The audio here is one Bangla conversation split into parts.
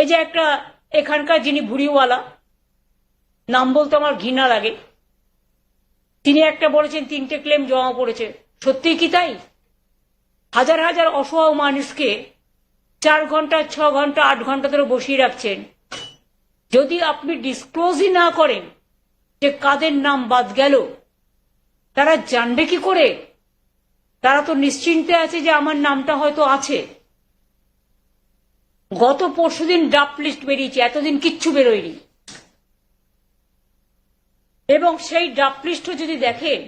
এই যে একটা এখানকার যিনি ভুড়িওয়ালা, নাম বলতে আমার ঘৃণা লাগে, তিনি একটা বলেছেন 3টে ক্লেম জমা পড়েছে। সত্যি কি তাই? হাজার হাজার অসহায় মানুষকে 4 ঘন্টা 6 ঘন্টা 8 ঘন্টা ধরে বসিয়ে রাখছেন। যদি আপনি ডিসক্লোজই না করেন যে কাদের নাম বাদ গেল, তারা জানবে কি করে? তারা তো নিশ্চিন্তে আছে যে আমার নামটা হয়তো আছে। গত পরশুদিন ড্রাফট লিস্ট বেরিয়েছে, এতদিন কিচ্ছু বেরোয়নি। এবং সেই ড্রাফট লিস্টও যদি দেখেন,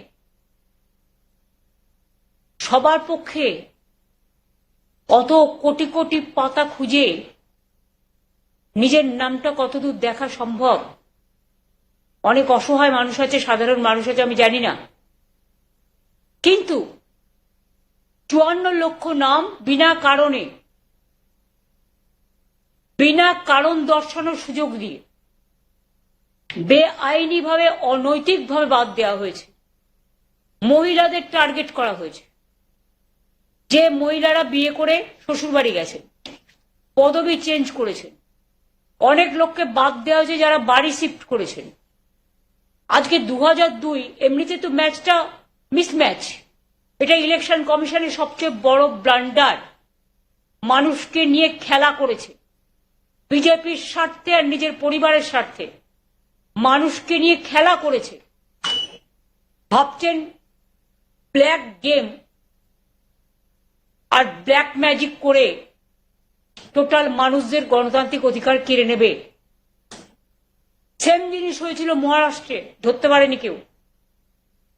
সবার পক্ষে অত কোটি কোটি পাতা খুঁজে নিজের নামটা কতদূর দেখা সম্ভব? অনেক অসহায় মানুষ আছে, সাধারণ মানুষ আছে, আমি জানি না, কিন্তু 54 লক্ষ নাম বিনা কারণে, বিনা কারণ দর্শানোর সুযোগ দিয়ে বেআইনিভাবে, অনৈতিকভাবে বাদ দেওয়া হয়েছে। মহিলাদের টার্গেট করা হয়েছে, যে মহিলারা বিয়ে করে শ্বশুরবাড়ি গেছেন, পদবি চেঞ্জ করেছেন। অনেক লোককে বাদ দেওয়া হয়েছে যারা বাড়ি শিফট করেছেন। আজকে 2002, এমনিতে তো ম্যাচটা মিসম্যাচ। এটা ইলেকশন কমিশনের সবচেয়ে বড় ব্লান্ডার। মানুষকে নিয়ে খেলা করেছে বিজেপির স্বার্থে আর নিজের পরিবারের স্বার্থে। মানুষকে নিয়ে খেলা করেছে। ভাবছেন ব্ল্যাক গেম আর ব্ল্যাক ম্যাজিক করে টোটাল মানুষদের গণতান্ত্রিক অধিকার কেড়ে নেবে। সেম জিনিস হয়েছিল মহারাষ্ট্রে, ধরতে পারেনি কেউ।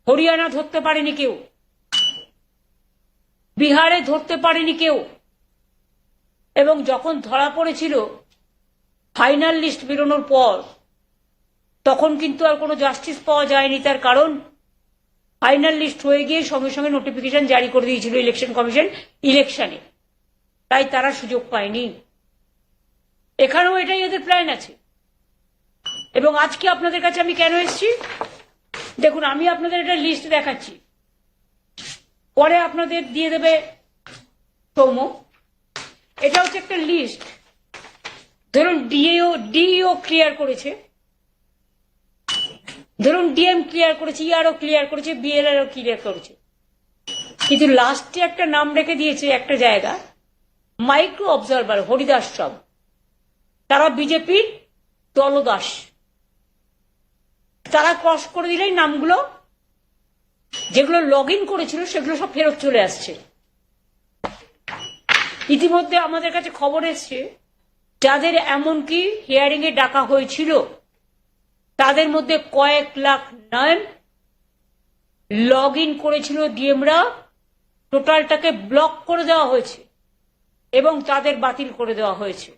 হরিয়ানা ধরতে পারেনি কেউ। বিহারে ধরতে পারেনি কেউ। এবং যখন ধরা পড়েছিল ফাইনাল লিস্ট বেরোনোর পর, তখন কিন্তু আর কোনো জাস্টিস পাওয়া যায়নি। তার কারণ ফাইনাল লিস্ট হয়ে গিয়ে সঙ্গে সঙ্গে নোটিফিকেশন জারি করে দিয়েছিল ইলেকশন কমিশন ইলেকশনে। তাই তারা সুযোগ পায়নি। এখানেও এটাই এদের প্ল্যান আছে। এবং আজকে আপনাদের কাছে আমি কেন এসেছি দেখুন, আমি আপনাদের একটা লিস্ট দেখাচ্ছি, পরে আপনাদের দিয়ে দেবে সৌম। এটা হচ্ছে একটা লিস্ট। ধরুন ডিও ক্লিয়ার করেছে, ধরুন ডিএম ক্লিয়ার করেছে, ইআরও ক্লিয়ার করেছে, বিএলআরও ক্লিয়ার করেছে, কিন্তু লাস্টে একটা নাম রেখে দিয়েছে একটা জায়গা, মাইক্রো অবজারভার হরিদাস সব। তারা বিজেপির দলদাস। তারা ক্রস করে দিলেই নামগুলো যেগুলো লগ ইন করেছিল সেগুলো সব ফেরত চলে আসছে। ইতিমধ্যে আমাদের কাছে খবর এসছে যাদের এমনকি হিয়ারিং এ ডাকা হয়েছিল, তাদের মধ্যে কয়েক লাখ নাম লগ ইন করেছিল ডিএমরা, টোটালটাকে ব্লক করে দেওয়া হয়েছে এবং তাদের বাতিল করে দেওয়া হয়েছে।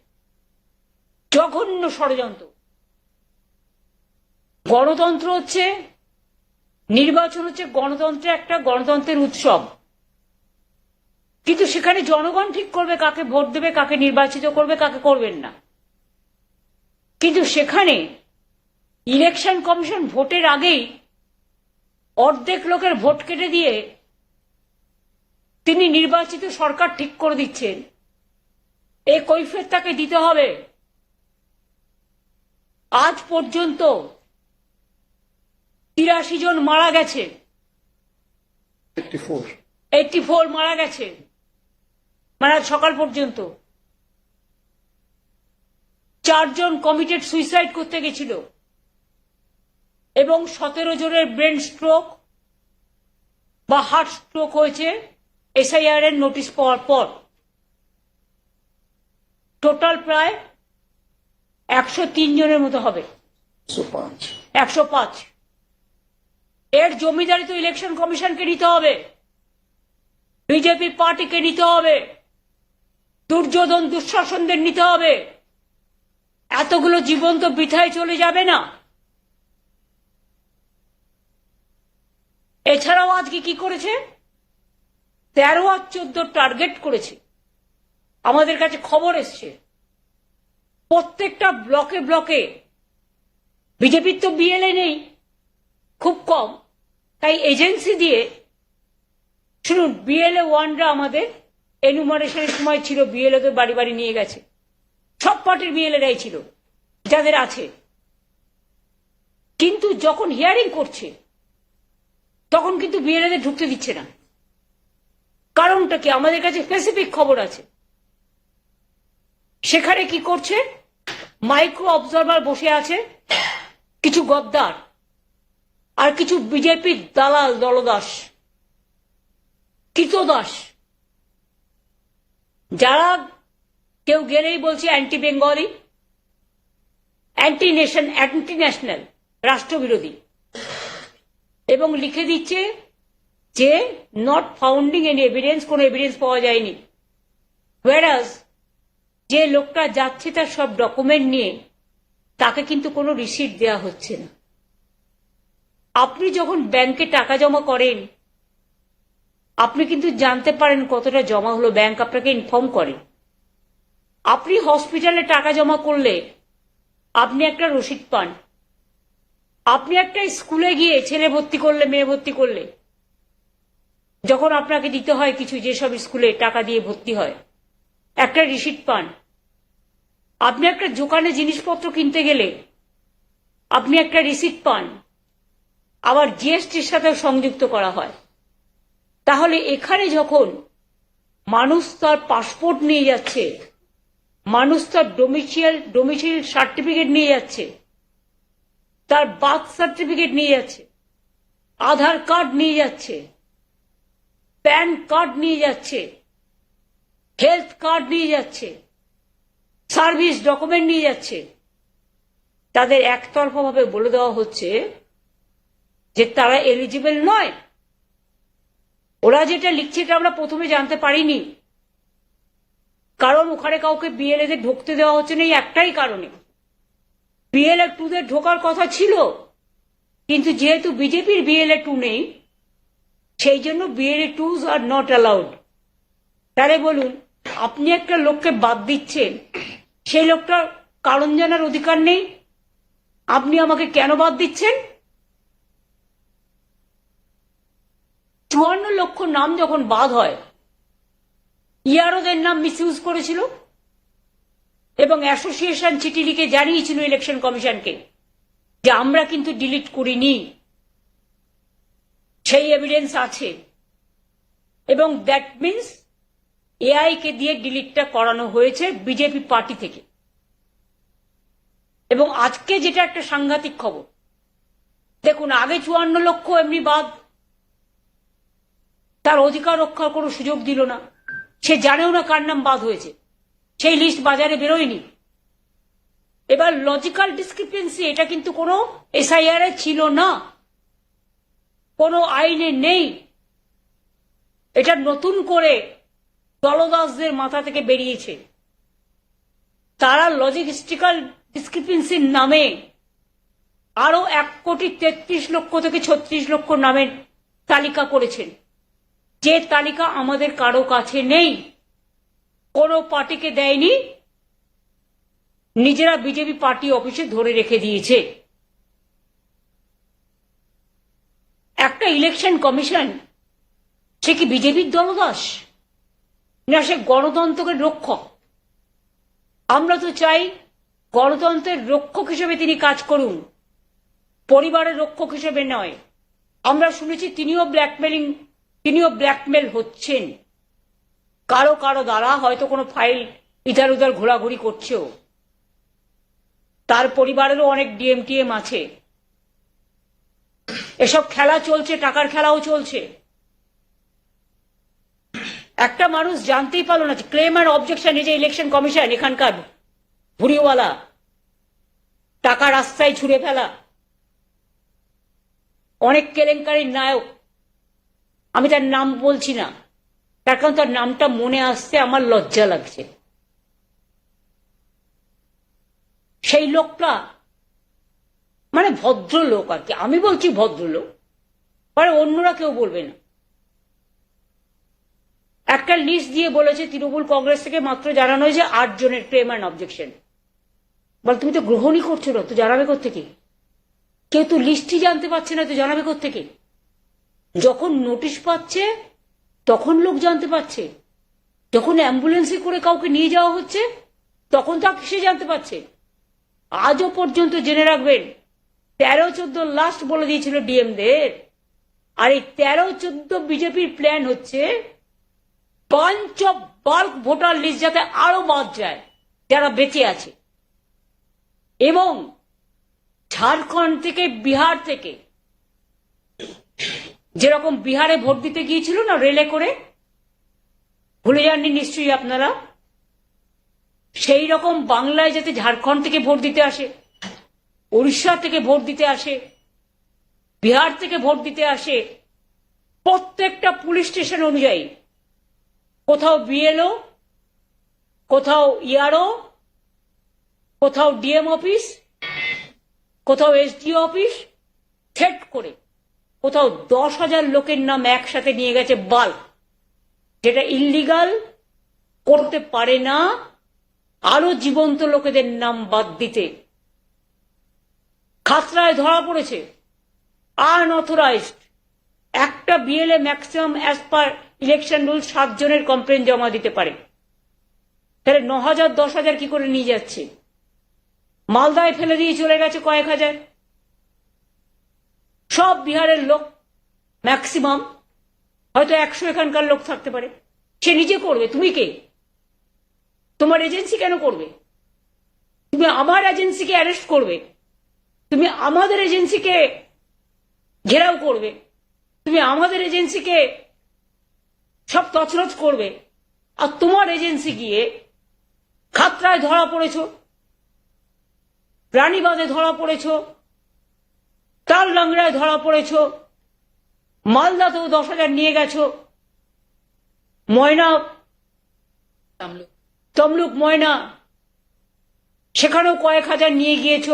জঘন্য ষড়যন্ত্র। গণতন্ত্র হচ্ছে, নির্বাচন হচ্ছে গণতন্ত্রের একটা গণতন্ত্রের উৎসব, কিন্তু সেখানে জনগণ ঠিক করবে কাকে ভোট দেবে, কাকে নির্বাচিত করবে, কাকে করবেন না। কিন্তু সেখানে ইলেকশন কমিশন ভোটের আগেই অর্ধেক লোকের ভোট কেটে দিয়ে তিনি নির্বাচিত সরকার ঠিক করে দিচ্ছেন। এই কৈফিয়ত তাকে দিতে হবে। আজ পর্যন্ত 83 জন মারা গেছে, 84 মারা গেছে, মানে সকাল পর্যন্ত। 4 জন কমিটেড সুইসাইড করতে গেছিল এবং 17 জনের ব্রেন স্ট্রোক বা হার্ট স্ট্রোক হয়েছে এসআইআর এর নোটিশ পাওয়ার পর। টোটাল প্রায় 103 জনের মতো হবে, 105। এর জমিদারি তো ইলেকশন কমিশনকে নিতে হবে, বিজেপি পার্টিকে নিতে হবে, দুর্যোধন দুঃশাসনদের নিতে হবে। এতগুলো জীবন তো বৃথায় চলে যাবে না। এছাড়াও আজকে কি করেছে, 13 আর 14 টার্গেট করেছে। আমাদের কাছে খবর এসছে প্রত্যেকটা ব্লকে ব্লকে, বিজেপির তো বিএলএ নেই, খুব কম, তাই এজেন্সি দিয়ে, শুনুন, বিএলএ 1রা আমাদের এনুমারেশনের সময় ছিল, বিএলএ তো বাড়ি বাড়ি নিয়ে গেছে, সব পার্টির বিএলএরাই ছিল যাদের আছে, কিন্তু যখন হিয়ারিং করছে তখন কিন্তু বিএলএদের ঢুকতে দিচ্ছে না। কারণটা কি? আমাদের কাছে স্পেসিফিক খবর আছে। সেখানে কি করছে? মাইক্রো অবজারভার বসে আছে, কিছু গদ্দার আর কিছু বিজেপির দালাল দলদাস কৃতদাস, যারা কেউ গেলেই বলছে anti Bengali, anti nation, anti national, রাষ্ট্রবিরোধী, এবং লিখে দিচ্ছে যে নট ফাউন্ডিং এনি এভিডেন্স, কোনো এভিডেন্স পাওয়া যায়নি। ওয়ারাস যে লোকটা যাচ্ছে তার সব ডকুমেন্ট নিয়ে, তাকে কিন্তু কোনো রিসিট দেওয়া হচ্ছে না। আপনি যখন ব্যাংকে টাকা জমা করেন, আপনি কিন্তু জানতে পারেন কতটা জমা হলো, ব্যাংক আপনাকে ইনফর্ম করে। আপনি হসপিটালে টাকা জমা করলে আপনি একটা রসিদ পান। আপনি একটা স্কুলে গিয়ে ছেলে ভর্তি করলে, মেয়ে ভর্তি করলে, যখন আপনাকে দিতে হয় কিছু, যেসব স্কুলে টাকা দিয়ে ভর্তি হয়, একটা রিসিট পান। আপনি একটা দোকানে জিনিসপত্র কিনতে গেলে আপনি একটা রিসিট পান, আবার জিএসটির সাথেও সংযুক্ত করা হয়। তাহলে এখানে যখন মানুষ তার পাসপোর্ট নিয়ে যাচ্ছে, মানুষ তার ডোমিসাইল সার্টিফিকেট নিয়ে যাচ্ছে, তার বার্থ সার্টিফিকেট নিয়ে যাচ্ছে, আধার কার্ড নিয়ে যাচ্ছে, প্যান কার্ড নিয়ে যাচ্ছে, হেলথ কার্ড নিয়ে যাচ্ছে, সার্ভিস ডকুমেন্ট নিয়ে যাচ্ছে, তাদের একতরফাভাবে বলে দেওয়া হচ্ছে যে তারা এলিজিবল নয়। ওরা যেটা লিখছে এটা আমরা প্রথমে জানতে পারিনি, কারণ ওখানে কাউকে বিএলএ ঢুকতে দেওয়া হচ্ছে না, এই একটাই কারণে। বিএলএ 2 ঢোকার কথা ছিল, কিন্তু যেহেতু বিজেপির বিএলএ 2 নেই, সেই জন্য BLA 2s are not allowed. তাহলে বলুন, আপনি একটা লোককে বাদ দিচ্ছেন, সেই লোকটার কারণ জানার অধিকার নেই, আপনি আমাকে কেন বাদ দিচ্ছেন? 54 লক্ষ নাম যখন বাদ হয়, ইয়ারোদের নাম মিসইউজ করেছিল এবং অ্যাসোসিয়েশন চিঠি লিখে জানিয়েছিল ইলেকশন কমিশনকে যে আমরা কিন্তু ডিলিট করিনি, সেই এভিডেন্স আছে, এবং দ্যাট মিনস এআই কে দিয়ে ডিলিটটা করানো হয়েছে বিজেপি পার্টি থেকে। এবং আজকে যেটা একটা সাংঘাতিক খবর, দেখুন, আগে 54 লক্ষ এমনি বাদ, তার অধিকার রক্ষার কোনো সুযোগ দিল না, সে জানেও না কার নাম বাদ হয়েছে, সেই লিস্ট বাজারে বেরোয়নি। এবার লজিক্যাল ডিসক্রিপেন্সি, এটা কিন্তু কোনো এসআইআর এ ছিল না, কোনো আইনে নেই, এটা নতুন করে দলদাসদের মাথা থেকে বেরিয়েছে। তারা লজিস্টিক্যাল ডিসক্রিপেন্সির নামে আরো 1,33,00,000 থেকে 36 লক্ষ নামের তালিকা করেছেন, যে তালিকা আমাদের কারো কাছে নেই, কোনো পার্টিকে দেয়নি, নিজেরা বিজেপি পার্টি অফিসে ধরে রেখে দিয়েছে। একটা ইলেকশন কমিশন, সে কি বিজেপির দলদাস, না সে গণতন্ত্রের রক্ষক? আমরা তো চাই গণতন্ত্রের রক্ষক হিসেবে তিনি কাজ করুন, পরিবারের রক্ষক হিসেবে নয়। আমরা শুনেছি তিনিও ব্ল্যাকমেল হচ্ছেন কারো কারো দ্বারা, হয়তো কোনো ফাইল ইধার উধার ঘোরাঘুরি করছেও। তার পরিবারেরও অনেক ডিএমটিএম আছে। এসব খেলা চলছে, টাকার খেলাও চলছে। একটা মানুষ জানতেই পারলো না, ক্লেম আর অবজেকশন, এই যে ইলেকশন কমিশন এখানকার ভুড়িওয়ালা, টাকা রাস্তায় ছুড়ে ফেলা, অনেক কেলেঙ্কারির নায়ক, আমি তার নাম বলছি না, তার কারণ তার নামটা মনে আসতে আমার লজ্জা লাগছে। সেই লোকটা মানে ভদ্রলোক আর কি, আমি বলছি ভদ্রলোক, মানে অন্যরা কেউ বলবে না। একটা লিস্ট দিয়ে বলেছে তৃণমূল কংগ্রেস থেকে মাত্র জানানো হয়েছে 8 জনের ক্লেম অ্যান্ড অবজেকশন। বল, তুমি তো গ্রহণই করছো না, তো জানাবে কোত্থেকে? কেউ তো লিস্টই জানতে পারছে না, তো জানাবে কোত্থেকে? যখন নোটিশ পাচ্ছে তখন লোক জানতে পারছে, যখন অ্যাম্বুলেন্সে করে কাউকে নিয়ে যাওয়া হচ্ছে তখন তা কিসে জানতে পারছে? আজও পর্যন্ত জেনে রাখবেন 13-14 লাস্ট বলে দিয়েছিল ডিএমদের। আর এই 13-14 বিজেপির প্ল্যান হচ্ছে bunch of bulk voter list যাতে আরো বাদ যায় যারা বেঁচে আছে, এবং ঝাড়খণ্ড থেকে বিহার থেকে যেরকম বিহারে ভোট দিতে গিয়েছিল না রেলে করে, ভুলে যাননি নিশ্চয়ই আপনারা, সেই রকম বাংলায় যাতে ঝাড়খণ্ড থেকে ভোট দিতে আসে, উড়িষ্যা থেকে ভোট দিতে আসে, বিহার থেকে ভোট দিতে আসে, প্রত্যেকটা পুলিশ স্টেশন অনুযায়ী কোথাও বিএলও, কোথাও ইআরও, কোথাও ডিএম অফিস, কোথাও এসডিও অফিস সেট করে কোথাও 10,000 লোকের নাম একসাথে নিয়ে গেছে বাল্ক, যেটা ইল্লিগাল, করতে পারে না আরো জীবন্ত লোকেদের নাম বাদ দিতে। খাতড়ায় ধরা পড়েছে আনঅথরাইজড একটা BLA maximum as per election rule 7 জনের কমপ্লেন জমা দিতে পারে। তাহলে 9,000 10,000 কি করে নিয়ে যাচ্ছে? মালদায় ফেলে দিয়ে চলে গেছে কয়েক হাজার। সব বিহারের লোক ম্যাক্সিমাম, হয়তো 100 এখানকার লোক থাকতে পারে। সে নিজে করবে, তুমি কে? তোমার এজেন্সি কেন করবে? তুমি আমার এজেন্সিকে অ্যারেস্ট করবে, তুমি আমাদের এজেন্সিকে ঘেরাও করবে, তুমি আমাদের এজেন্সিকে সব তছনছ করবে, আর তোমার এজেন্সি গিয়ে খাতড়ায় ধরা পড়েছ, রানীবাঁধে ধরা পড়েছ, তালডাংরায় ধরা পড়েছ, মালদাতেও 10,000 নিয়ে গেছ, ময়না তমলুক ময়না সেখানেও কয়েক হাজার নিয়ে গিয়েছ,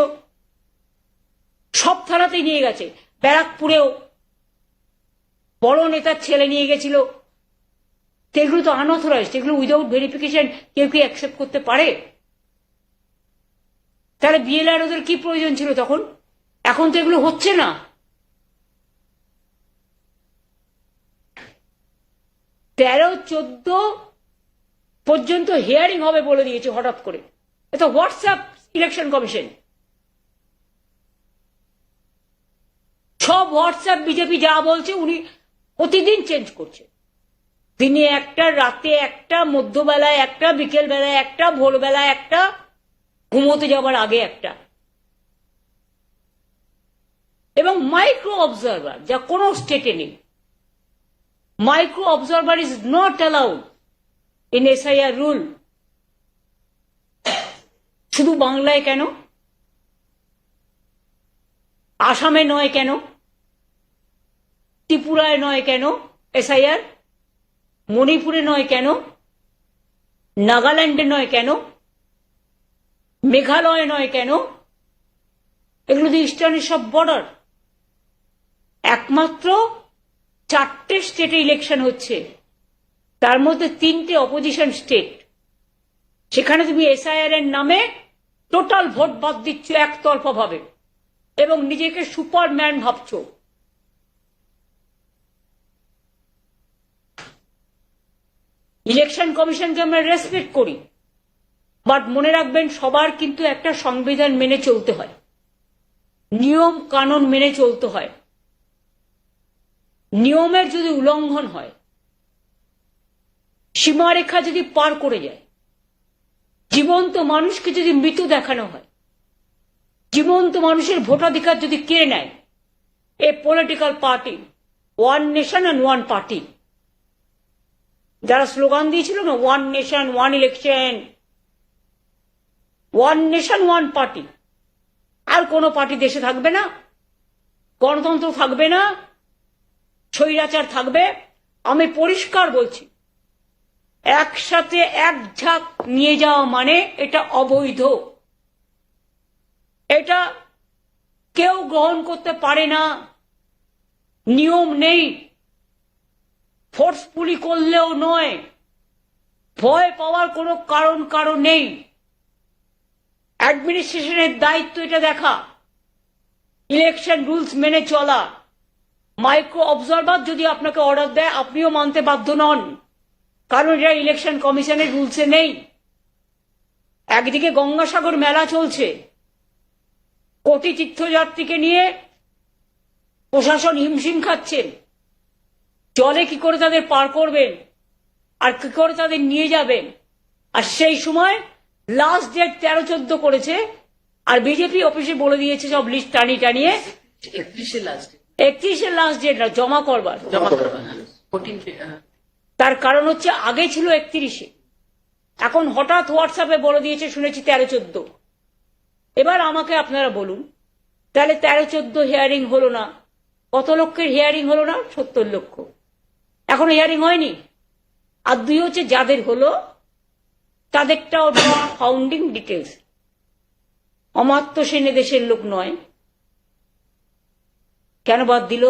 সব থানাতেই নিয়ে গেছে। ব্যারাকপুরেও বড় নেতার ছেলে নিয়ে গেছিল। এগুলো তো আনঅথরাইজড, এগুলো উইদাউট ভেরিফিকেশন কেউ কি অ্যাকসেপ্ট করতে পারে? তাহলে বিএলআর ওদের কি প্রয়োজন ছিল তখন? এখন তো এগুলো হচ্ছে না। তেরো 14 পর্যন্ত হিয়ারিং হবে বলে দিয়েছে হঠাৎ করে। এটা হোয়াটসঅ্যাপ ইলেকশন কমিশন, সব হোয়াটসঅ্যাপ বিজেপি যা বলছে উনি প্রতিদিন চেঞ্জ করছে। দিনে একটা, রাতে একটা, মধ্যবেলায় একটা, বিকেল বেলায় একটা, ভোরবেলায় একটা, ঘুমোতে যাবার আগে একটা। এবং মাইক্রো অবজারভার যা কোনো স্টেটে নেই। Micro observer is not allowed in SIR rule. শুধু বাংলায় কেন? আসামে নয় কেন? ত্রিপুরায় নয় কেন এসআইআর? মণিপুরে নয় কেন? নাগাল্যান্ডে নয় কেন? মেঘালয় নয় কেন? এগুলো তো ইস্টার্নের সব বর্ডার। একমাত্র 4টে স্টেটে ইলেকশন হচ্ছে, তার মধ্যে 3টে অপোজিশন স্টেট। সেখানে তুমি এসআইআর এর নামে টোটাল ভোট বাদ দিচ্ছ একতরফা ভাবে এবং নিজেকে সুপারম্যান ভাবছ। ইলেকশন কমিশনকে আমরা রেসপেক্ট করি, বাট মনে রাখবেন সবার কিন্তু একটা সংবিধান মেনে চলতে হয়, নিয়ম কানুন মেনে চলতে হয়। নিয়মের যদি উল্লঙ্ঘন হয়, সীমারেখা যদি পার করে যায়, জীবন্ত মানুষকে যদি মৃত্যু দেখানো হয়, জীবন্ত মানুষের ভোটাধিকার যদি কেড়ে নেয় এ political party, one nation and one party, যারা স্লোগান দিয়েছিল না, one nation one election, one nation one party, আর কোন পার্টি দেশে থাকবে না, গণতন্ত্র থাকবে না, স্বৈরাচার থাকবে। আমি পরিষ্কার বলছি, একসাথে এক ঝাঁক নিয়ে যাওয়া মানে এটা অবৈধ, এটা কেউ গ্রহণ করতে পারে না। নিয়ম নেই, ফোর্সফুলি করলেও নয়, ভয় পাওয়ার কোনো কারণ নেই। অ্যাডমিনিস্ট্রেশনের দায়িত্ব এটা দেখা, ইলেকশন রুলস মেনে চলা। মাইক্রো অবজারভার যদি আপনাকে অর্ডার দেয় আপনিও মানতে বাধ্য নন, কারণ এটা ইলেকশন কমিশনের রুলসে নেই। একদিকে গঙ্গাসাগর মেলা চলছে, কোটি তীর্থযাত্রীকে নিয়ে প্রশাসন হিমশিম খাচ্ছেন, জলে কি করে তাদের পার করবেন আর কি করে তাদের নিয়ে যাবেন। আর সেই সময় লাস্ট ডেট 13-14 করেছে, আর বিজেপি অফিসে বলে দিয়েছে সব লিস্ট টানিয়ে 31 লাস্ট ডেট না, জমা করবার। তার কারণ হচ্ছে আগে ছিল 31, এখন হঠাৎ হোয়াটসঅ্যাপে বলে দিয়েছে শুনেছি 13-14। এবার আমাকে আপনারা বলুন, তাহলে 13-14 হিয়ারিং হলো না, কত লক্ষের হিয়ারিং হলো না? 70 লক্ষ। এখনো হিয়ারিং হয়নি। আর দুই হচ্ছে যাদের হলো তাদেরটাও ফাউন্ডিং ডিটেলস। অমাত্য সেন দেশের লোক নয়, কেন বাদ দিল?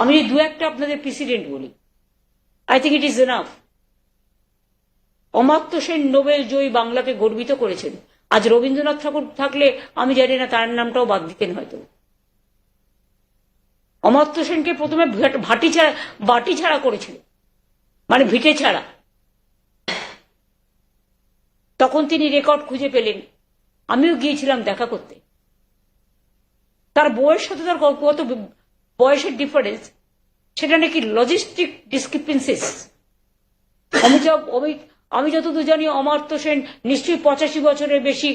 আমি যদি দু একটা আপনাদের প্রেসিডেন্ট বলি, I think it is enough. Amartya Sen Nobel জয়ী বাংলাকে গর্বিত করেছেন। আজ রবীন্দ্রনাথ ঠাকুর থাকলে আমি জানি না তার নামটাও বাদ দিতেন হয়তো। অমাত্য সেনকে প্রথমে বাটি ছাড়া করেছিল, মানে ভিটে ছাড়া। তখন তিনি রেকর্ড খুঁজে পেলেন, আমিও গিয়েছিলাম দেখা করতে। তার বউয়ের সাথে তার কত বয়সের ডিফারেন্স, সেটা নাকি লজিস্টিক ডিসক্রিপেন্সিস। আমি যতদূর জানি অমাত্য সেন নিশ্চয়ই 85 বছরের বেশি,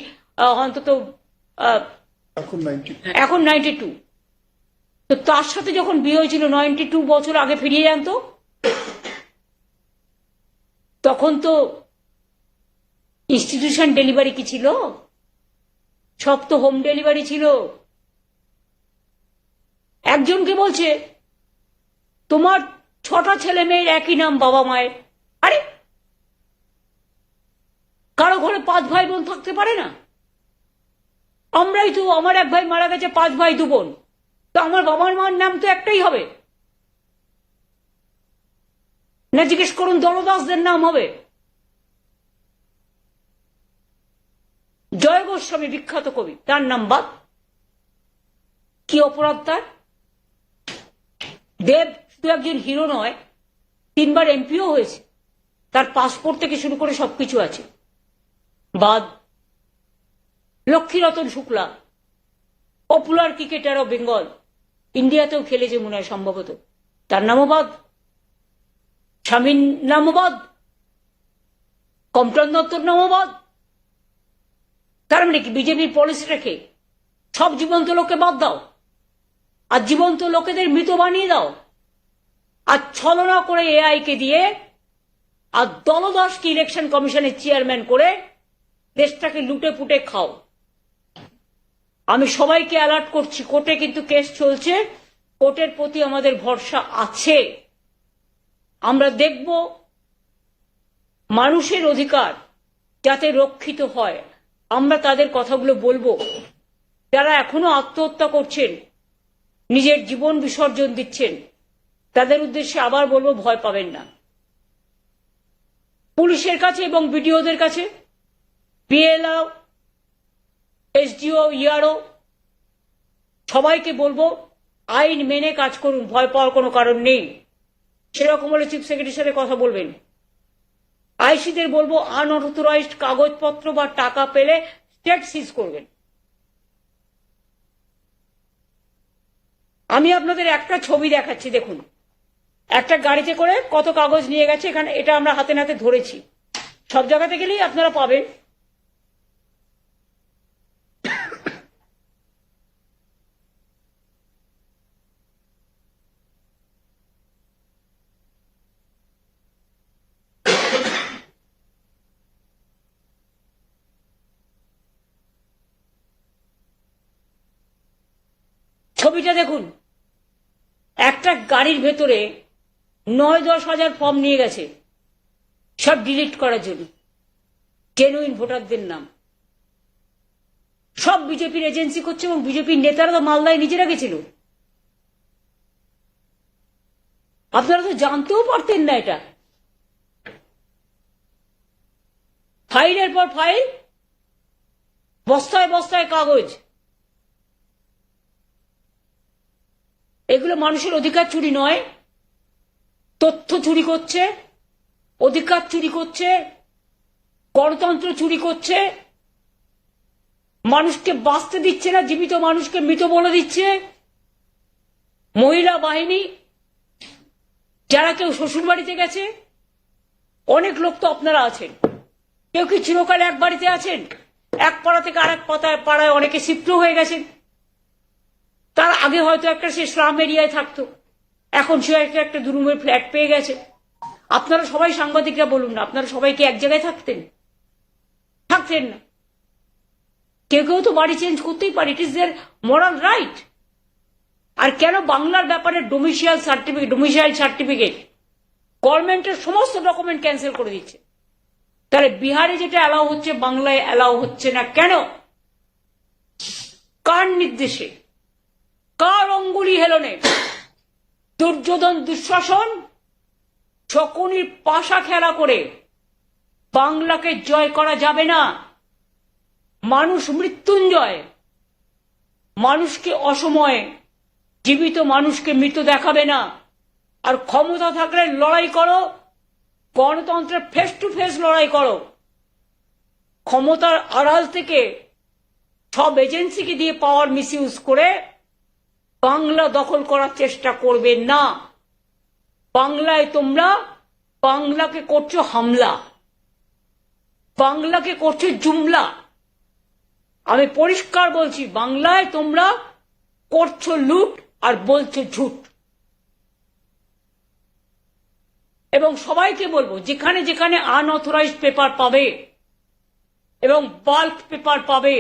অন্তত এখন 92। তো তার সাথে যখন বিয়ে হয়েছিল 92 বছর আগে, ফিরিয়ে যান তো, তখন তো ইনস্টিটিউশন ডেলিভারি কি ছিল? সব তো হোম ডেলিভারি ছিল। একজনকে বলছে তোমার 6টা ছেলে মেয়ের একই নাম বাবা মায়ের। আরে কারো ঘরে 5 ভাই বোন থাকতে পারে না? আমরাই তো, আমার এক ভাই মারা গেছে, 5 ভাই 2 বোন, তো আমার বাবার মার নাম তো একটাই হবে না? জিজ্ঞেস করুন দলদাসদের নাম হবে। জয় গোস্বামী বিখ্যাত কবি, তার নাম বাদ। কি অপরাধ তার? দেব শুধু একজন হিরো নয়, 3 বার এমপিও হয়েছে, তার পাসপোর্ট থেকে শুরু করে সবকিছু আছে, বাদ। Laxmi Ratan Shukla, popular cricketer of Bengal, ইন্ডিয়াতেও খেলেছে মনে হয় সম্ভবত, তার নামও বাদ। স্বামীর নামও বাদ, কমটন দত্তর নামও বাদ। তার মানে কি বিজেপির পলিসিটাকে সব জীবন্ত লোককে বাদ দাও, আর জীবন্ত লোকেদের মৃত বানিয়ে দাও, আর ছলনা করে এআই কে দিয়ে, আর দলদাসকে ইলেকশন কমিশনের চেয়ারম্যান করে দেশটাকে লুটে পুটে খাও। আমি সবাইকে অ্যালার্ট করছি, কোর্টে কিন্তু কেস চলছে, কোর্টের প্রতি আমাদের ভরসা আছে। আমরা দেখব মানুষের অধিকার যাতে রক্ষিত হয়, আমরা তাদের কথাগুলো বলবো। যারা এখনো আত্মহত্যা করছেন, নিজের জীবন বিসর্জন দিচ্ছেন, তাদের উদ্দেশ্যে আবার বলবো, ভয় পাবেন না। পুলিশের কাছে এবং বিডিওদের কাছে, বিএলও, এসডিও, ইআরও, সবাইকে বলবো আইন মেনে কাজ করুন, ভয় পাওয়ার কোনো কারণ নেই। সেরকম হলে চিফ সেক্রেটারির সাথে কথা বলবেন। আইসিদের বলবো আনঅথরাইজড কাগজপত্র বা টাকা পেলে স্টেট সিজ করবেন। আমি আপনাদের একটা ছবি দেখাচ্ছি, দেখুন একটা গাড়িতে করে কত কাগজ নিয়ে গেছে, এখানে এটা আমরা হাতে নাতে ধরেছি, সব জায়গাতে গেলেই আপনারা পাবেন। ছবিটা দেখুন, একটা গাড়ির ভেতরে 9-10 হাজার ফর্ম নিয়ে গেছে, সব ডিলিট করার জন্য, জেনুইন ভোটারদের নাম। সব বিজেপির এজেন্সি করছে, এবং বিজেপির নেতারা তো মালদায় নিজেরা গেছিল। আপনারা তো জানতেও পারতেন না এটা। ফাইলের পর ফাইল, বস্তায় বস্তায় কাগজ। এগুলো মানুষের অধিকার চুরি নয়, তথ্য চুরি করছে, অধিকার চুরি করছে, গণতন্ত্র চুরি করছে। মানুষকে বাঁচতে দিচ্ছে না, জীবিত মানুষকে মৃত বলে দিচ্ছে। মহিলা বাহিনী যারা কেউ শ্বশুর বাড়িতে গেছে, অনেক লোক তো আপনারা আছেন, কেউ কি চিরকাল এক বাড়িতে আছেন? এক পাড়া থেকে আরেক পাড়ায় অনেকে শিফট হয়ে গেছেন। তার আগে হয়তো একটা সে স্লাম এরিয়ায় থাকতো, এখন সে একটা দুরুমের ফ্ল্যাট পেয়ে গেছে। আপনারা সবাই সাংবাদিকরা বলুন না, আপনারা সবাই কি এক জায়গায় থাকতেন? থাকতেন না। কেউ কেউ তো বাড়ি চেঞ্জ করতেই পারে, it is their moral right. আর কেন বাংলার ব্যাপারে ডোমিসাইল সার্টিফিকেট গভর্নমেন্টের সমস্ত ডকুমেন্ট ক্যান্সেল করে দিচ্ছে, তাহলে বিহারে যেটা অ্যালাউ হচ্ছে বাংলায় অ্যালাউ হচ্ছে না কেন? কার নির্দেশে, কার অঙ্গুলি হেলনে? দুর্যোধন দুঃশাসন শকুনির পাশা খেলা করে বাংলাকে জয় করা যাবে না। মানুষ মৃত্যুঞ্জয়, মানুষকে অসময়ে জীবিত মানুষকে মৃত দেখাবে না। আর ক্ষমতা থাকলে লড়াই করো, গণতন্ত্রের ফেস টু ফেস লড়াই করো। ক্ষমতার আড়াল থেকে সব এজেন্সিকে দিয়ে পাওয়ার মিসইউজ করে বাংলা দখল করার চেষ্টা করবে না। বাংলায় তোমরা বাংলাকে করছো হামলা, বাংলাকে করছো জুমলা। আমি পরিষ্কার বলছি, বাংলায় তোমরা করছো লুট আর বলছো ঝুট। এবং সবাইকে বলবো, যেখানে যেখানে আনঅথরাইজড পেপার পাবে এবং বাল্ক পেপার পাবে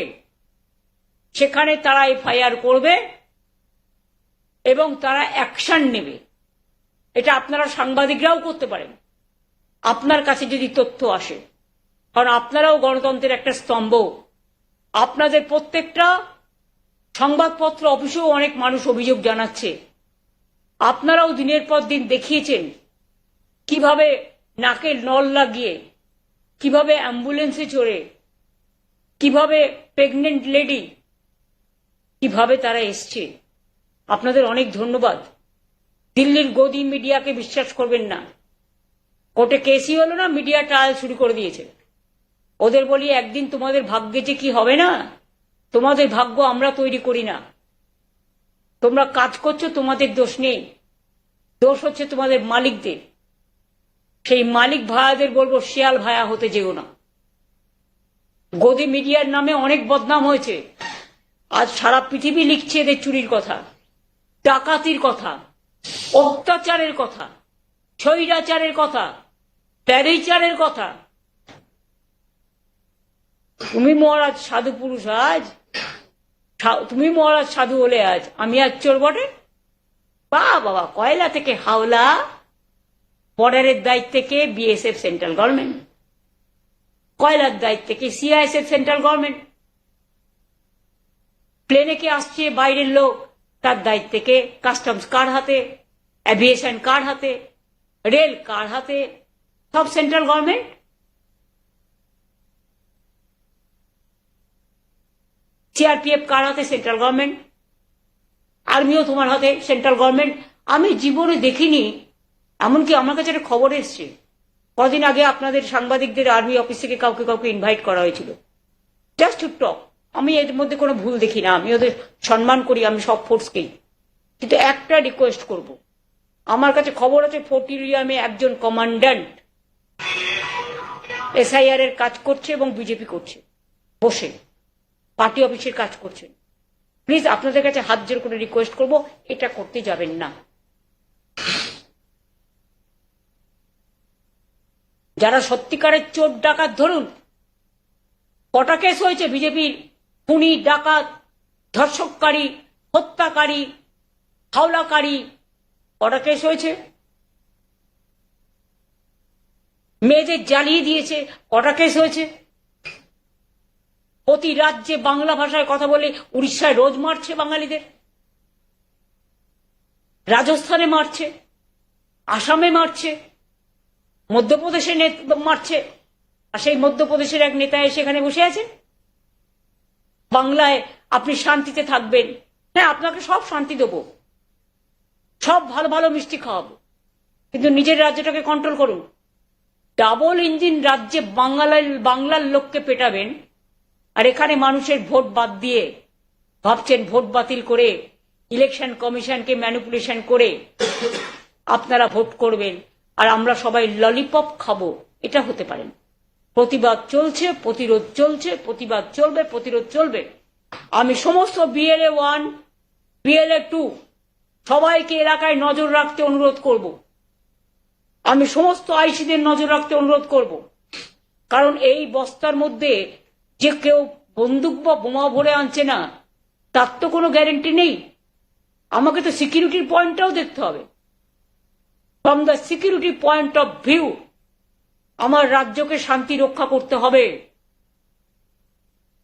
সেখানে তারা এফআইআর করবে এবং তারা অ্যাকশন নেবে। এটা আপনারা সাংবাদিকরাও করতে পারেন, আপনার কাছে যদি তথ্য আসে, কারণ আপনারাও গণতন্ত্রের একটা স্তম্ভ। আপনাদের প্রত্যেকটা সংবাদপত্র অফিসেও অনেক মানুষ অভিযোগ জানাচ্ছে। আপনারাও দিনের পর দিন দেখিয়েছেন কিভাবে নাকে নল লাগিয়ে, কিভাবে অ্যাম্বুলেন্সে চড়ে, কিভাবে প্রেগনেন্ট লেডি, কিভাবে তারা এসছে। আপনাদের অনেক ধন্যবাদ। দিল্লির গদি মিডিয়াকে বিশ্বাস করবেন না। কোর্টে কেসই হলো না, মিডিয়া ট্রায়াল শুরু করে দিয়েছে। ওদের বলি, একদিন তোমাদের ভাগ্যে যে কি হবে না, তোমাদের ভাগ্য আমরা তৈরি করি না। তোমরা কাজ করছো, তোমাদের দোষ নেই, দোষ হচ্ছে তোমাদের মালিকদের। সেই মালিক ভাইয়াদের বলবো, শিয়াল ভায়া হতে যেও না। গদি মিডিয়ার নামে অনেক বদনাম হয়েছে। আজ সারা পৃথিবী লিখছে এদের চুরির কথা, ডাকাতির কথা, অত্যাচারের কথা, স্বৈরাচারের কথা, প্যারিচারের কথা। তুমি মহারাজ সাধু পুরুষ, আজ তুমি মহারাজ সাধু হলে আজ আমি আজ চোর বটে? বাবা, কয়লা থেকে হাওলা, বর্ডারের দায়িত্বে কে? BSF central government. কয়লার দায়িত্বে কে? CISF central government. প্লেনে কে আসছে? বাইরের লোক, তার দায়িত্বে কে? কাস্টমস কার হাতে, অ্যাভিয়েশন কার হাতে, রেল কার হাতে? সব সেন্ট্রাল গভর্নমেন্ট। সিআরপিএফ কার হাতে? Central government. আর্মিও তোমার হাতে, সেন্ট্রাল গভর্নমেন্ট। আমি জীবনে দেখিনি, এমনকি আমার কাছে একটা খবর এসছে, কদিন আগে আপনাদের সাংবাদিকদের আর্মি অফিস থেকে কাউকে কাউকে ইনভাইট করা হয়েছিল জাস্ট টু টক। আমি এর মধ্যে কোনো ভুল দেখি না, আমি ওদের সম্মান করি, আমি সব ফোর্সকেই। কিন্তু একটা রিকোয়েস্ট করব, আমার কাছে খবর আছে ফোর্টিরিয়ামে একজন কমান্ড্যান্ট এসআইআর এর কাজ করছে এবং বিজেপি করছে, বসে পার্টি অফিসের কাজ করছেন। প্লিজ আপনাদের কাছে হাত জোর করে রিকোয়েস্ট করব, এটা করতে যাবেন না। যারা সত্যিকারের চোর ডাকাত, ধরুন কটা কেস হয়েছে বিজেপির? খুনি, ডাকাত, ধর্ষককারী, হত্যাকারী, হাওলাকারী, কটা কেস হয়েছে? মেয়েদের জ্বালিয়ে দিয়েছে, কটা কেস হয়েছে? প্রতি রাজ্যে বাংলা ভাষায় কথা বলে উড়িষ্যায় রোজ মারছে বাঙালিদের, রাজস্থানে মারছে, আসামে মারছে, মধ্যপ্রদেশে মারছে। আর সেই মধ্যপ্রদেশের এক নেতা এসে এখানে বসে আছে। বাংলায় আপনি শান্তিতে থাকবেন, হ্যাঁ আপনাকে সব শান্তি দেবো, সব ভালো ভালো মিষ্টি খাওয়াবো, কিন্তু নিজের রাজ্যটাকে কন্ট্রোল করুন। ডাবল ইঞ্জিন রাজ্যে বাংলার লোককে পেটাবেন, আর এখানে মানুষের ভোট বাদ দিয়ে ভাবছেন ভোট বাতিল করে ইলেকশন কমিশনকে ম্যানিপুলেশন করে আপনারা ভোট করবেন আর আমরা সবাই ললিপপ খাবো, এটা হতে পারে না। প্রতিবাদ চলছে, প্রতিরোধ চলছে, প্রতিবাদ চলবে, প্রতিরোধ চলবে। আমি সমস্ত BLA 1 BLA 2 সবাইকে এলাকায় নজর রাখতে অনুরোধ করব। আমি সমস্ত আইসিদের নজর রাখতে অনুরোধ করব, কারণ এই বস্তার মধ্যে যে কেউ বন্দুক বা বোমা ভরে আনছে না তার তো কোনো গ্যারেন্টি নেই। আমাকে তো সিকিউরিটির পয়েন্টটাও দেখতে হবে। From the security point of view আমার রাজ্যকে শান্তি রক্ষা করতে হবে।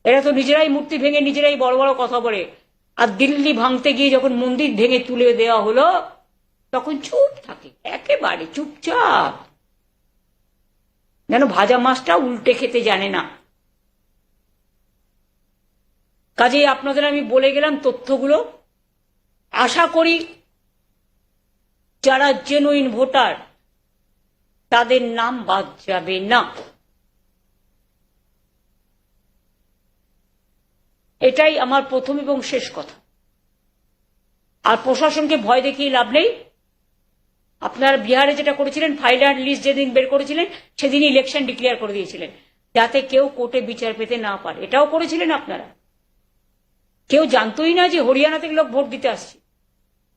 এরা তো নিজেরাই মূর্তি ভেঙে নিজেরাই বড় বড় কথা বলে, আর দিল্লি ভাঙতে গিয়ে যখন মন্দির ভেঙে তুলে দেওয়া হলো তখন চুপ থাকে, একেবারে চুপচাপ, যেন ভাজা মাছটা উল্টে খেতে জানে না। কাজেই আপনাদের আমি বলে গেলাম তথ্যগুলো। আশা করি যারা জেনুইন ভোটার তাদের নাম বাদ যাবে না। এটাই আমার প্রথম এবং শেষ কথা। আর প্রশাসনকে ভয় দেখিয়ে লাভ নেই। আপনারা বিহারে যেটা করেছিলেন, ফাইনাল লিস্ট যেদিন বের করেছিলেন সেদিনই ইলেকশন ডিক্লেয়ার করে দিয়েছিলেন যাতে কেউ কোর্টে বিচার পেতে না পারে। এটাও করেছিলেন আপনারা। কেউ জানতোই না যে হরিয়ানা থেকে লোক ভোট দিতে আসছে,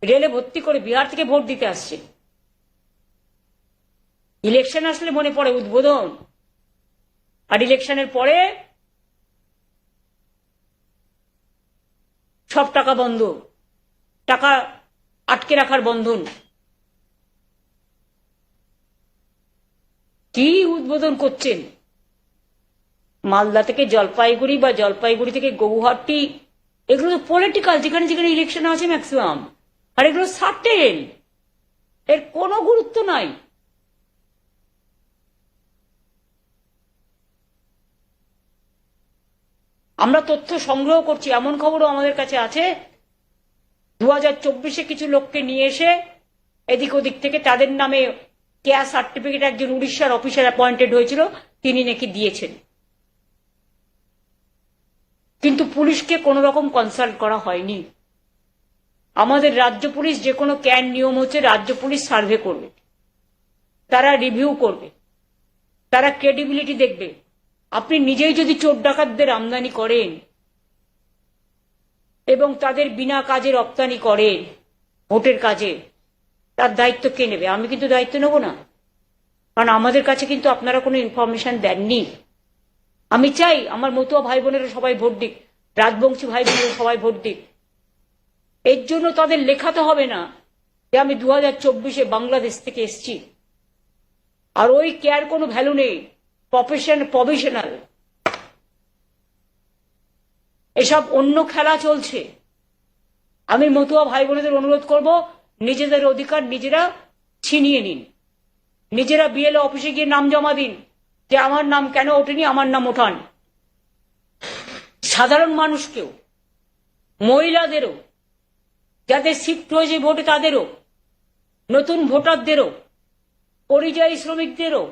রেলে ভর্তি করে বিহার থেকে ভোট দিতে আসছে। ইলেকশন আসলে মনে পড়ে উদ্বোধন, আর ইলেকশনের পরে সব টাকা বন্ধ, টাকা আটকে রাখার বন্ধন। কি উদ্বোধন করছেন? মালদা থেকে জলপাইগুড়ি বা জলপাইগুড়ি থেকে গৌহাটি, এগুলো তো পলিটিক্যাল, যেখানে যেখানে ইলেকশন আছে ম্যাক্সিমাম, আর এগুলো সার্টেন, এর কোনো গুরুত্ব নাই। আমরা তথ্য সংগ্রহ করছি, এমন খবরও আমাদের কাছে আছে 2024-এ কিছু লোককে নিয়ে এসে এদিক ওদিক থেকে তাদের নামে ক্যাশ সার্টিফিকেট একজন উড়িষ্যার অফিসার অ্যাপয়েন্টেড হয়েছিল, তিনি নাকি দিয়েছেন। কিন্তু পুলিশকে কোনো রকম কনসাল্ট করা হয়নি। আমাদের রাজ্য পুলিশ যে কোনো ক্যান নিয়ম হচ্ছে রাজ্য পুলিশ সার্ভে করবে, তারা রিভিউ করবে, তারা ক্রেডিবিলিটি দেখবে। আপনি নিজেই যদি চোর ডাকাতদের আমদানি করেন এবং তাদের বিনা কাজে রপ্তানি করেন ভোটের কাজে, তার দায়িত্ব কে নেবে? আমি কিন্তু দায়িত্ব নেব না, কারণ আমাদের কাছে কিন্তু আপনারা কোনো ইনফরমেশন দেননি। আমি চাই আমার মতুয়া ভাই বোনেরা সবাই ভোট দিক, রাজবংশী ভাই বোনেরা সবাই ভোট দিক। এর জন্য তাদের লেখাতে হবে না যে আমি 2024-এ বাংলাদেশ থেকে এসছি। আর ওই কেয়ার কোনো ভ্যালু নেই, প্রফেশনাল এসব অন্য খেলা চলছে। আমি মতুয়া ভাই বোনেদের অনুরোধ করব, নিজেদের অধিকার নিজেরা ছিনিয়ে নিন, নিজেরা BLO অফিসে গিয়ে নাম জমা দিন যে আমার নাম কেন ওঠেনি, আমার নাম ওঠান। সাধারণ মানুষকেও, মহিলাদেরও, যাদের শিফট হয়েছে ভোটে তাদেরও, নতুন ভোটারদেরও, পরিযায়ী শ্রমিকদেরও,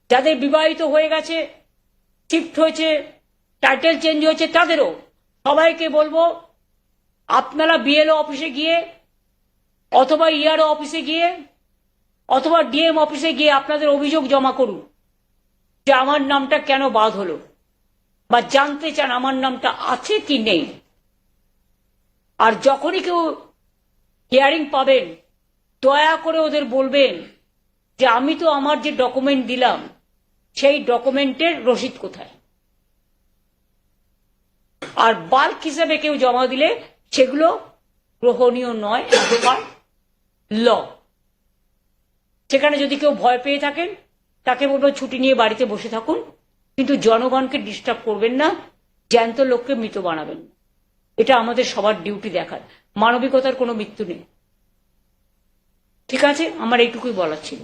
যাদের বিবাহিত হয়ে গেছে, শিফট হয়েছে, টাইটেল চেঞ্জ হয়েছে, তাদেরও সবাইকে বলবো আপনারা BLO অফিসে গিয়ে অথবা ERO অফিসে গিয়ে অথবা DM অফিসে গিয়ে আপনাদের অভিযোগ জমা করুন যে আমার নামটা কেন বাদ হলো, বা জানতে চান আমার নামটা আছে কি নেই। আর যখনই কেউ হিয়ারিং পাবেন দয়া করে ওদের বলবেন যে আমি তো আমার যে ডকুমেন্ট দিলাম সেই ডকুমেন্টের রসিদ কোথায়। আর বাল্ক হিসেবে কেউ জমা দিলে সেগুলো গ্রহণীয় নয়, ল। সেখানে যদি কেউ ভয় পেয়ে থাকেন তাকে বলবো ছুটি নিয়ে বাড়িতে বসে থাকুন, কিন্তু জনগণকে ডিস্টার্ব করবেন না, জ্যান্ত লোককে মৃত বানাবেন না। এটা আমাদের সবার ডিউটি দেখার। মানবিকতার কোনো মৃত্যু নেই। ঠিক আছে, আমার এইটুকুই বলার ছিল।